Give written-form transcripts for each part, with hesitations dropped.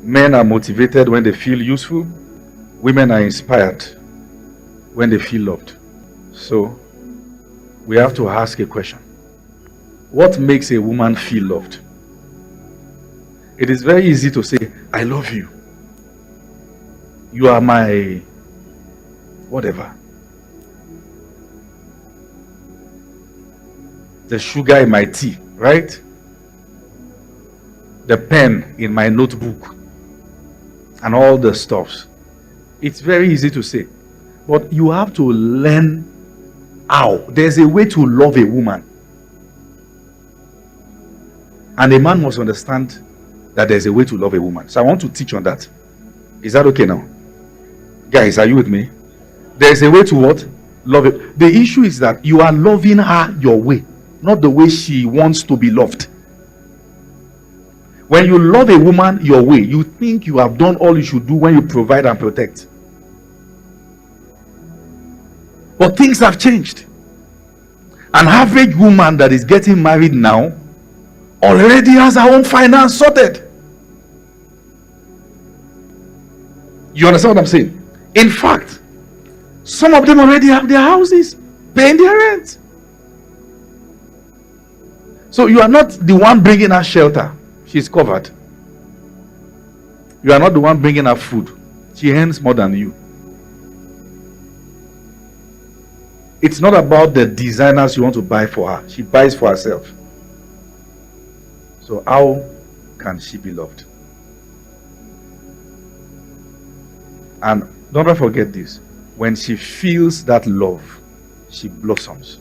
Men are motivated when they feel useful. Women are inspired when they feel loved. So, we have to ask a question. What makes a woman feel loved? It is very easy to say, I love you. You are my whatever. The sugar in my tea, right? The pen in my notebook and all the stuffs. It's very easy to say, but you have to learn how. There's a way to love a woman, and a man must understand that there's a way to love a woman. So I want to teach on that. Is that okay now? Guys, are you with me? There's a way to what? Love it. The issue is that you are loving her your way, not the way she wants to be loved. When you love a woman your way, you think you have done all you should do when you provide and protect. But things have changed. An average woman that is getting married now already has her own finance sorted. You understand what I'm saying? In fact, some of them already have their houses, paying their rent. So you are not the one bringing her shelter. She's covered. You are not the one bringing her food. She earns more than you. It's not about the designers you want to buy for her. She buys for herself. So how can she be loved? And don't ever forget this. When she feels that love, she blossoms.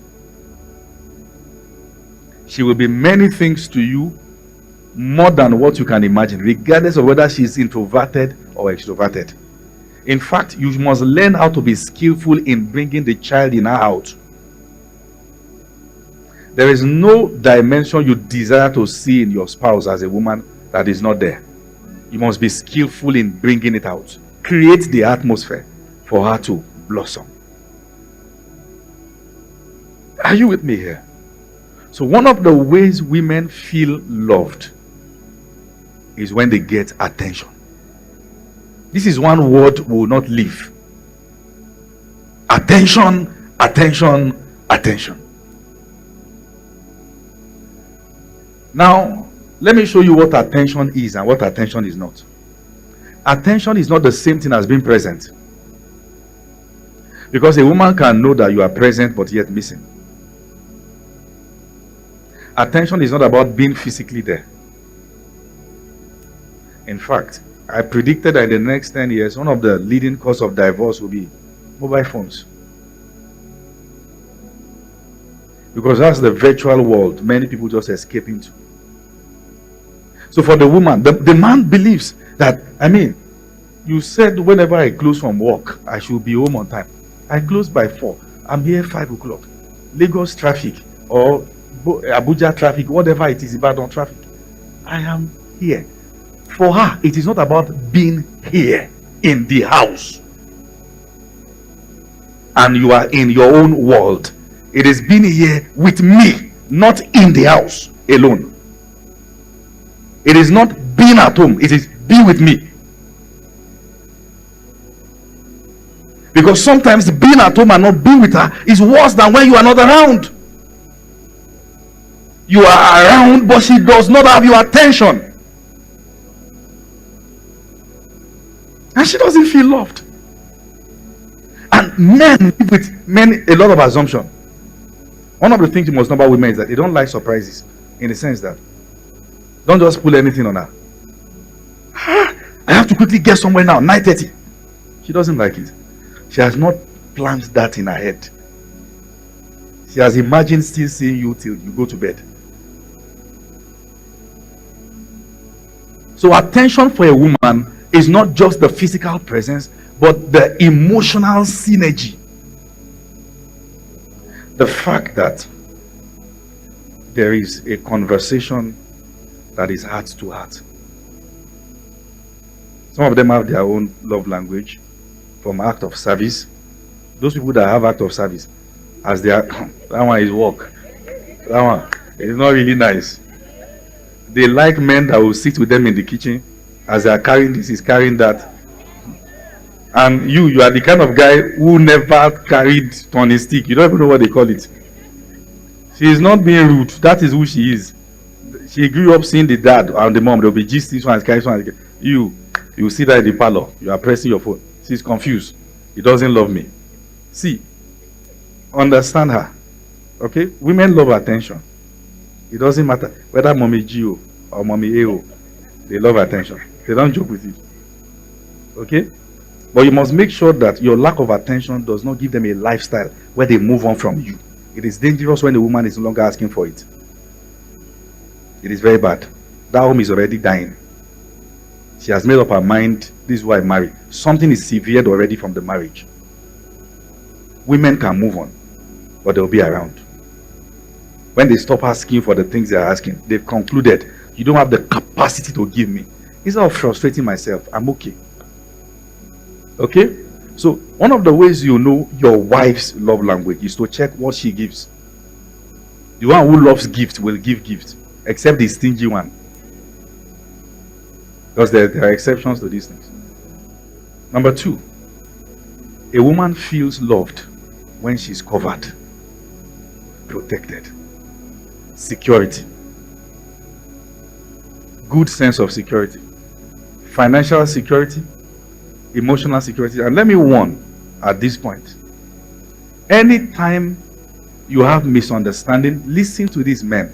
She will be many things to you, more than what you can imagine, regardless of whether she is introverted or extroverted. In fact, you must learn how to be skillful in bringing the child in her out. There is no dimension you desire to see in your spouse as a woman that is not there. You must be skillful in bringing it out. Create the atmosphere for her to blossom. Are you with me here? So one of the ways women feel loved is when they get attention. This is one word we will not leave. Attention, attention, attention. Now, let me show you what attention is and what attention is not. Attention is not the same thing as being present. Because a woman can know that you are present but yet missing. Attention is not about being physically there. In fact, I predicted that in the next 10 years, one of the leading causes of divorce will be mobile phones. Because that's the virtual world many people just escape into. So for the woman, the man believes that, you said whenever I close from work, I should be home on time. I close by 4. I'm here 5 o'clock. Lagos traffic or Abuja traffic, whatever it is, Ibadan traffic. I am here. For her, it is not about being here in the house and you are in your own world. It is being here with me, not in the house alone. It is not being at home, it is be with me. Because sometimes being at home and not being with her is worse than when you are not around. You are around, but she does not have your attention. And she doesn't feel loved. And men live with a lot of assumption. One of the things you must know about women is that they don't like surprises. In the sense that don't just pull anything on her. I have to quickly get somewhere now, 9:30. She doesn't like it. She has not planned that in her head. She has imagined still seeing you till you go to bed. So attention for a woman is not just the physical presence, but the emotional synergy. The fact that there is a conversation that is heart to heart. Some of them have their own love language from act of service. Those people that have act of service as their that one is work. That one is not really nice. They like men that will sit with them in the kitchen As they are carrying this, he's carrying that. And you are the kind of guy who never carried turning stick. You don't even know what they call it. She is not being rude. That is who she is. She grew up seeing the dad and the mom. They'll be just this one, carry this one. You see that in the parlor. You are pressing your phone. She's confused. He doesn't love me. See, understand her. Okay? Women love attention. It doesn't matter whether mommy Gio or mommy AO. They love attention. They don't joke with it. Okay? But you must make sure that your lack of attention does not give them a lifestyle where they move on from you. It is dangerous when the woman is no longer asking for it. It is very bad. That home is already dying. She has made up her mind, this is why I marry. Something is severed already from the marriage. Women can move on, but they'll be around. When they stop asking for the things they are asking, they've concluded, you don't have the capacity to give me. Instead of frustrating myself, I'm okay. Okay? So, one of the ways you know your wife's love language is to check what she gives. The one who loves gifts will give gifts, except the stingy one. Because there are exceptions to these things. Number 2, a woman feels loved when she's covered, protected, security, good sense of security, financial security, emotional security. And let me warn at this point, anytime you have misunderstanding, listen to these men.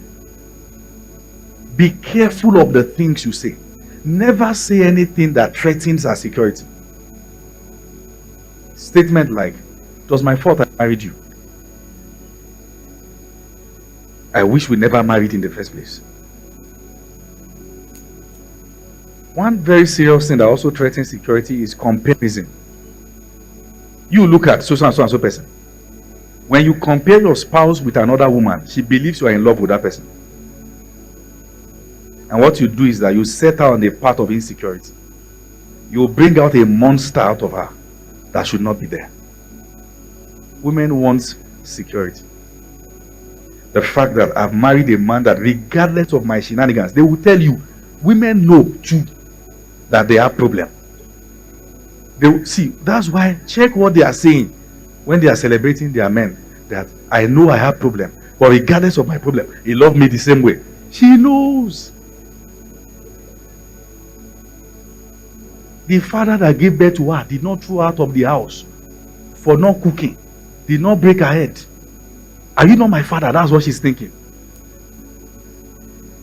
Be careful of the things you say. Never say anything that threatens her security. Statement like, it was my fault I married you. I wish we never married in the first place. One very serious thing that also threatens security is comparison. You look at so and so person. When you compare your spouse with another woman, she believes you are in love with that person. And what you do is that you set her on the path of insecurity. You bring out a monster out of her that should not be there. Women want security. The fact that I've married a man that regardless of my shenanigans, they will tell you, women know too that they have problem. They will see, that's why check what they are saying when they are celebrating their men, that I know I have problem, but regardless of my problem, he loved me the same way. She knows. The father that gave birth to her did not throw her out of the house for not cooking, did not break her head. Are you not my father? That's what she's thinking.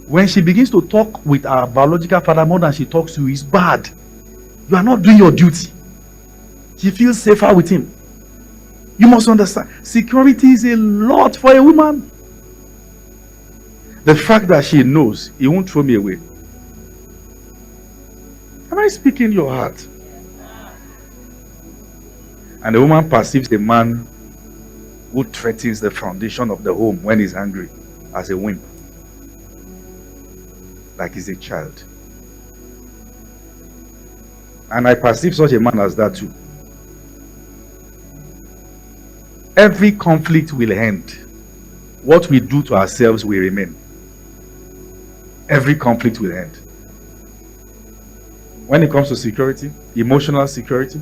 When she begins to talk with her biological father more than she talks to you, it's bad. You are not doing your duty. She feels safer with him. You must understand, security is a lot for a woman. The fact that she knows he won't throw me away. Am I speaking your heart? And the woman perceives the man who threatens the foundation of the home when he's angry as a wimp, like he's a child. And I perceive such a man as that too. Every conflict will end. What we do to ourselves will remain. Every conflict will end. When it comes to security, emotional security,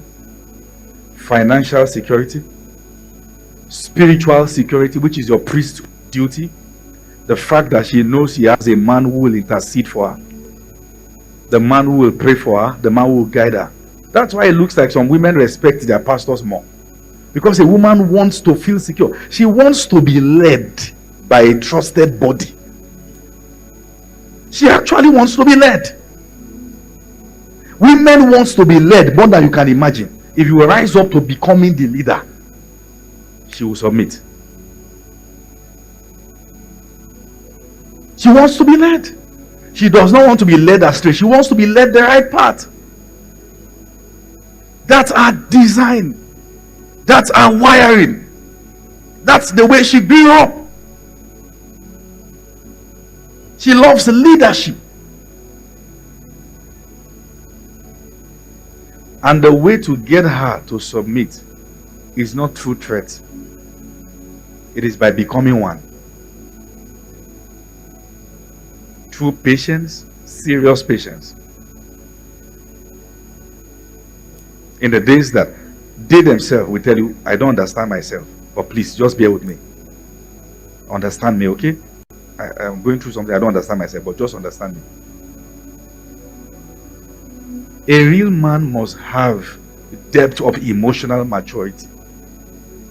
financial security, spiritual security, which is your priest's duty, the fact that she knows she has a man who will intercede for her, the man who will pray for her, the man who will guide her. That's why it looks like some women respect their pastors more. Because a woman wants to feel secure. She wants to be led by a trusted body. She actually wants to be led. Women wants to be led more than you can imagine. If you rise up to becoming the leader, she will submit. She wants to be led. She does not want to be led astray. She wants to be led the right path. That's our design. That's our wiring. That's the way she grew up. She loves leadership. And the way to get her to submit is not through threats. It is by becoming one. Through patience, serious patience. In the days that they themselves will tell you, I don't understand myself, but please just bear with me. Understand me, okay? I'm going through something, I don't understand myself, but just understand me. A real man must have depth of emotional maturity.